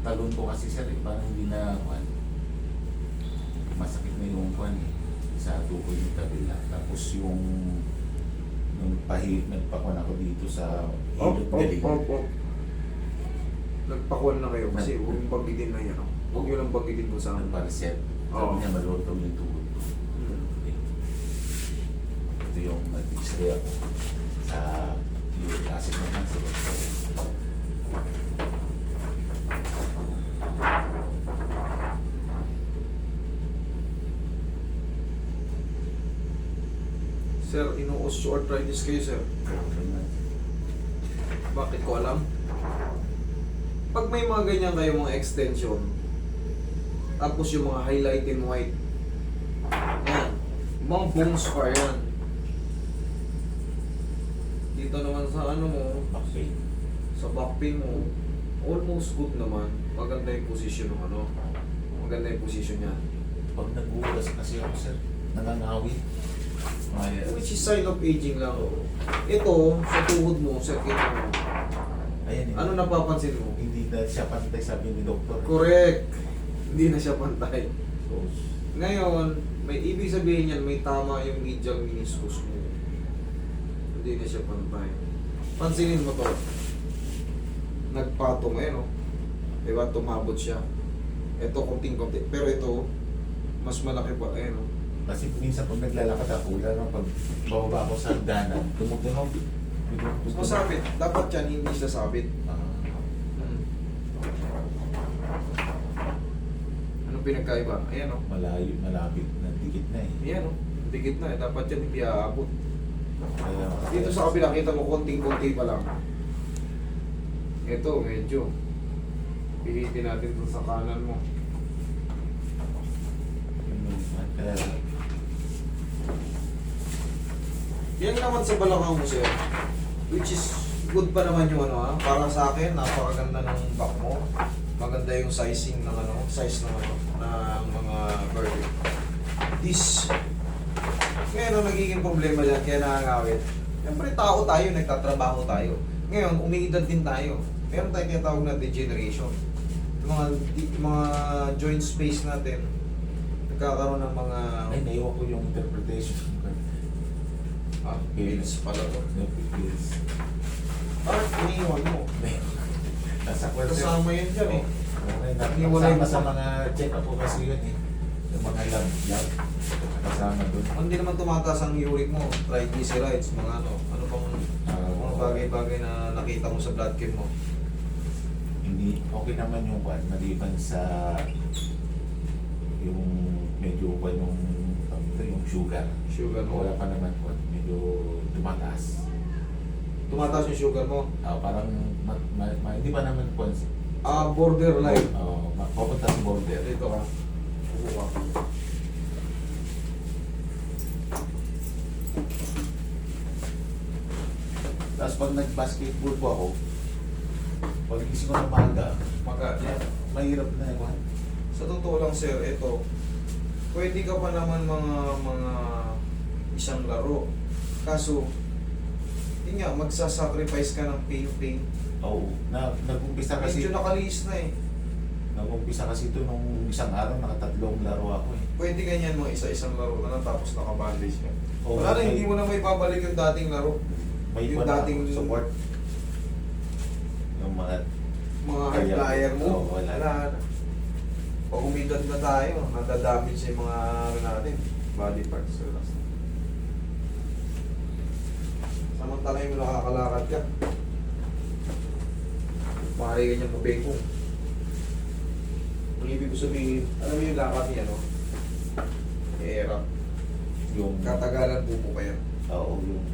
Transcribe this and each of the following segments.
talon ko kasi sir eh, parang hindi na masakit na yung kwan eh, sa tukod yung kabila. Tapos yung nung nagpakuan ako dito sa ilot galing. Nagpakuan na kayo kasi huwag yung bagitin na yan. Huwag nyo lang bagitin ko sa amin. Nagpa-reset. Sabi Oo. niya malutaw yung tukod ko. Ito yung nag-x-ray ako sa uric acid naman sa doktor. Sir, ino-osteoarthritis kayo, sir. Bakit ko alam? Pag may mga ganyan kayo, mga extension, tapos yung mga highlight in white, yan, mga bone scar yan. Dito naman sa ano mo, Okay. sa back pain mo, almost good naman. Maganda yung position ng ano. Maganda yung position niya. Pag nag-uulas kasi ako sir, nangangawi. Which is sign of aging lang. Ito, sa tuhod mo, sa kita mo, Ayan, ano napapansin mo? hindi na siya pantay sabi ni doktor. Correct. Hindi na siya pantay. So, Ngayon, may ibig sabihin yan, may tama yung medial meniscus mo. Hindi na siya pantay. Pansinin mo to. Nagpatong eh, no? Diba, tumabot siya. Ito, konting-konti. Pero ito, mas malaki pa, eh, no? kasi minsan pag naglalakad ako, lalo pag bababa ako sa hagdanan, tumutunog. Masabit. Dapat yan, hindi siya sabit. Anong pinagkaiba? Ayan, no? Malayo, malapit, nandikit na eh. Ayan, no? Dikit na, eh. Dapat yan, hindi aabot. Kaya, Dito sa kabila, kita mo, konting-konti pa lang. Ito, medyo. Pihitin natin ito sa kanan mo. kaya, Yan naman sa balakang mo, sir. Which is, good pa naman yung ano, ha? Para sa akin, napakaganda ng back mo. Maganda yung sizing ng ano, size ng ano, ng mga bird. This, ngayon ang nagiging problema dyan, kaya nakangawit. Siyempre, tao tayo, nagtatrabaho tayo. Ngayon, umiidad din tayo. Meron tayong tinatawag na degeneration. Yung mga joint space natin, nagkakaroon ng mga... ay, naiwan ko yung interpretation. pills pala to. Pills. Bakit iniiwan mo? Nasa kwento. Kasama yan dyan eh. Okay, Iniwalay kasama mo sa pa. mga check-up ko kasi yun eh. Yung mga lab, kasama doon. Hindi naman tumataas ang uric mo, triglycerides, mga ano pang mga bagay-bagay na nakita mo sa blood chem mo. Hindi, okay naman yung kwan, maliban sa yung medyo kwan yung sugar. Sugar mo. Wala pa naman kwan, medyo tumataas. Tumataas yung sugar mo. Parang hindi pa naman kwan. Borderline. Papunta sa border. Dito ka. Kukuha. Tapos pag nag-basketball po ako, pag gising ko ng umaga, Yan. mahirap na yun. Sa totoo lang sir, ito, pwede ka pa naman mga isang laro. Kaso, yun nga, magsasacrifice ka ng pain. Oo. Nag-umpisa kasi, Medyo nakaliis na eh. nag-umpisa kasi ito nung isang araw, nakatatlong laro ako eh. Pwede ganyan mga isa-isang laro na lang tapos nakabandage ka. Oo, Wala na, may- hindi mo na may babalik yung dating laro. May Yung iba na dating support. Yung mga mga high flyer mo. Oo, wala na. na. Pag umidad na tayo, nadadamage yung mga ano natin, body parts. Relax. Samantala yung nakakalakad ka. Maaari ganyan mabengkong. Ang ibig ko sabihin, alam mo yung lakad niya, no? Era. yung Katagalan pupo pa yan. oo, yung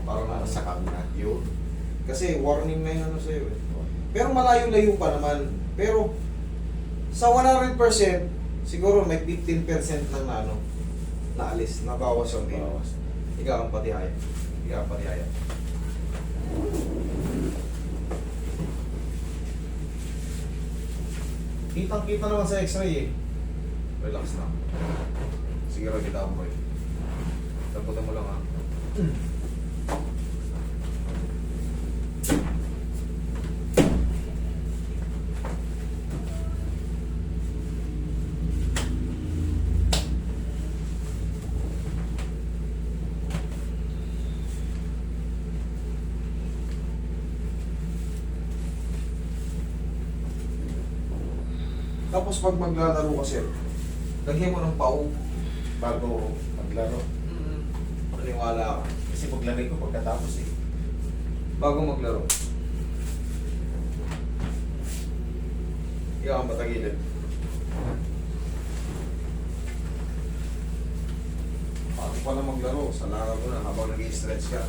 Parang sakang na. yun. Kasi warning na yung ano sa'yo eh. Pero malayo-layo pa naman. Pero sa 100%, siguro may 15% lang na ano, naalis, nabawas ang pain. Bawas. Ikaw ang patihaya. Ikaw ang patihaya. Kitang-kita naman sa x-ray eh. Relax na. Sige, kita mo eh. Lambutan mo lang ha. Tapos pag maglalaro ka sir, lagyan mo ng pau. Bago maglaro. Maniwala ka. Kasi paglalay ko pagkatapos eh. Bago maglaro. Ikaw ang matagilid. Bago pa na maglaro, sa laro mo na habang nag-i-stretch ka.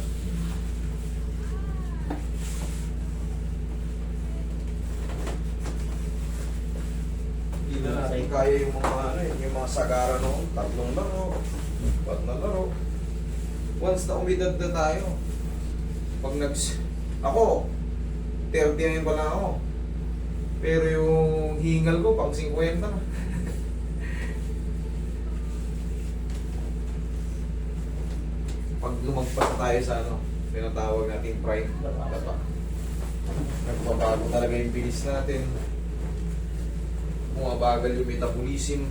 Hindi na natin kaya yung mga yung mga sagara noon, 3 laro, 4 na laro. Once na umidad na tayo, pag ako, 39 pa lang ako. Pero yung hingal ko, pang 50 na. Pag lumagpas na tayo sa tinatawag natin prime, lapa. Nagbabago talaga yung bilis natin. Bumabagal yung metabolism.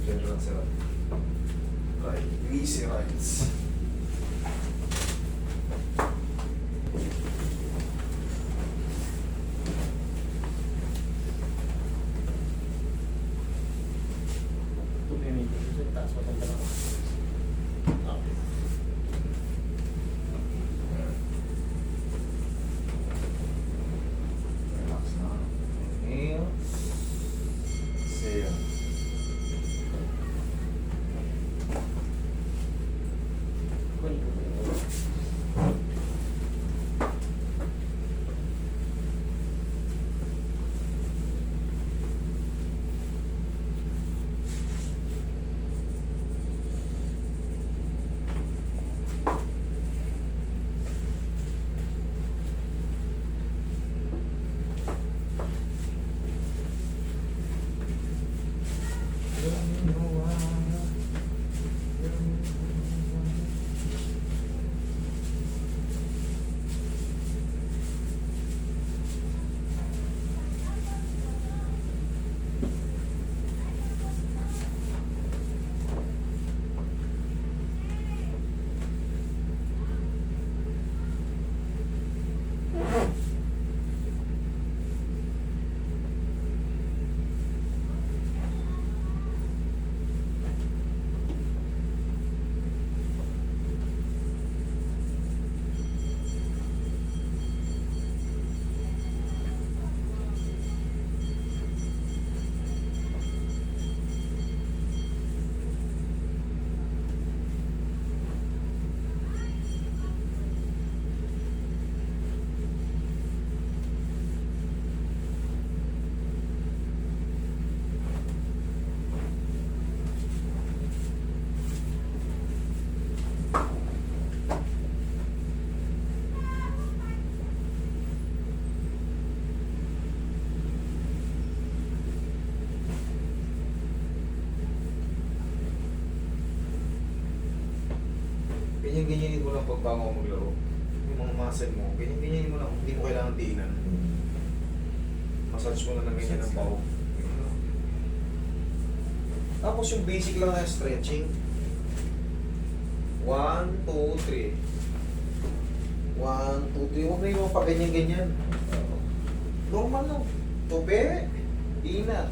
Diyan lang sila. Right. Easy rights. Relax na. Inhale. Exhale. Ganyan-ganyanin mo lang pagbango mo maglaro. Yung mga muscle mo, ganyan-ganyanin mo lang. Hindi mo kailangan tiinan. Massage mo lang ng ganyan ng pao. Tapos yung basic lang na stretching. 1, 2, 3. 1, 2, 3. Huwag na yung mga ganyan-ganyan. Normal lang. Tupe, inat.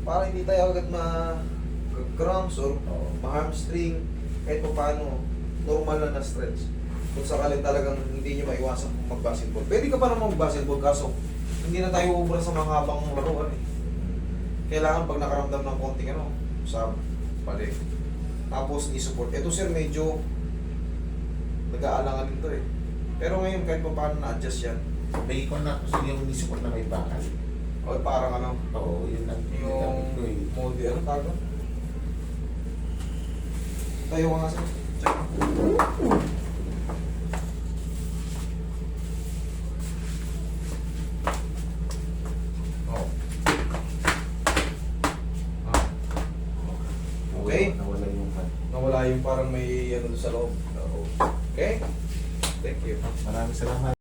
Para hindi tayo agad ma-cramps or ma-hamstring. Kahit pa paano, normal na na-stretch. Kung sakaling talagang hindi nyo maiwasan mag-basketball. Pwede ka pa naman mag-basketball kaso hindi na tayo ubra sa mga habang laruan eh. Kailangan pag nakaramdam ng konting sa balik. Tapos i-support. Ito sir, medyo nag-aalangan nito eh. Pero ngayon kahit pa paano na-adjust yan. May ikon na kasi yung nisipot na may bakal. O parang Oo, yun lang. yung moldy, tawag? Tayo ka nga sir. Check. Oh. Okay. Nawala yung fan. Nawala yung parang may doon sa loob. Oo. Okay? Thank you. Maraming salamat.